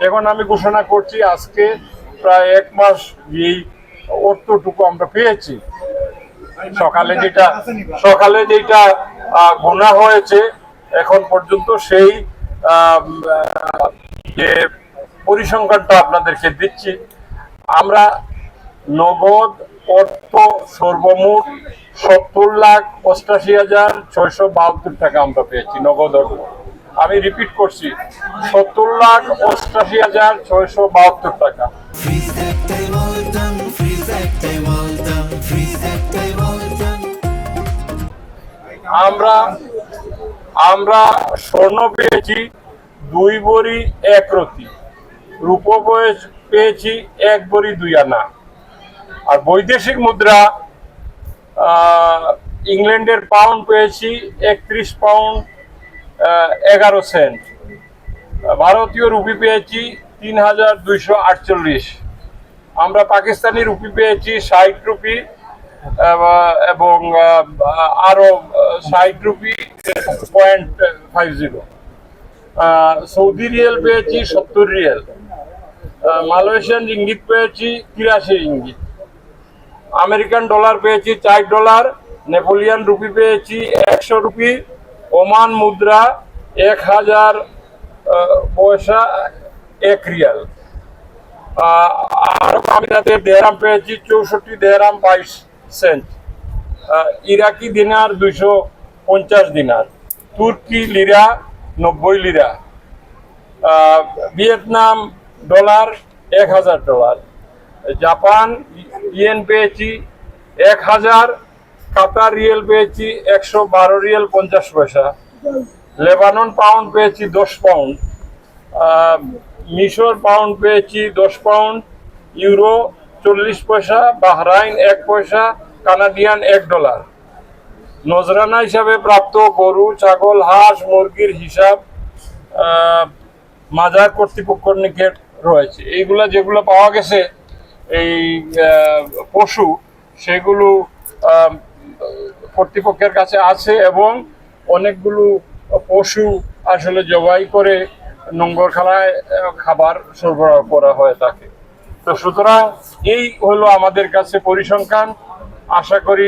এখন আমি ঘোষণা করছি আজকে প্রায় 1 মাস এই অর্থটুকু আমরা পেয়েছি। সকালে যেটা গোনা হয়েছে এখন পর্যন্ত সেই যে পরিসংখ্যানটা আপনাদেরকে দিচ্ছি। আমরা নগদ অর্থ সর্বমোট 70,88,672 টাকা আমরা পেয়েছি নগদ অর্থ। আমি রিপিট করছি, 70,88,672 টাকা। আমরা স্বর্ণ পেয়েছি 2 ভরি 1 রতি, রূপো পেয়েছি 1 ভরি 2 আনা, আর বৈদেশিক মুদ্রা ইংল্যান্ডের পাউন্ড পেয়েছি 31 পাউন্ড 11 সেন্ট, ভারতীয় রুপি পেয়েছি 3,248, আমরা পাকিস্তানি রুপি পেয়েছি 60 রুপি এবং আরো 60 রুপি 0.50, সৌদি রিয়েল পেয়েছি 70 রিয়েল, মালয়েশিয়ান রিঙ্গিত পেয়েছি 83 রিঙ্গিত, আমেরিকান ডলার পেয়েছি 4 ডলার, নেপোলিয়ান রুপি পেয়েছি 100 রুপি, ওমান মুদ্রা 1000 পয়সা 1 রিয়াল, আরব আমিরাতের দেরহাম পেয়েছি 64 দেরহাম 22 সেন্ট, ইরাকি দিনার 250 দিনার, তুর্কি lira 90 lira, Vietnam dollar 1000 dollar, Japan yen পেয়েছি 1000, কাতার রিয়েল পেয়েছি 112 রিয়েল 50 পয়সা, লেবানন পাউন্ড পেয়েছি 10 পাউন্ড, মিশর পাউন্ড পেয়েছি 10 পাউন্ড, ইউরো 40 পয়সা, বাহরাইন 1 পয়সা, কানাডিয়ান 1 ডলার। নজরানা হিসাবে প্রাপ্ত গরু, ছাগল, হাঁস, মুরগির হিসাব মাজার কর্তৃপক্ষের নিকট রয়েছে। এইগুলা যেগুলো পাওয়া গেছে এই পশু, সেগুলো কর্তৃপক্ষের কাছে আছে এবং অনেকগুলো পশু আসলে জবাই করে নোংরখানায় খাবার সরবরাহ করা হয়ে থাকে। তো সুতরাং এই হলো আমাদের কাছে পরিসংখ্যান। আশা করি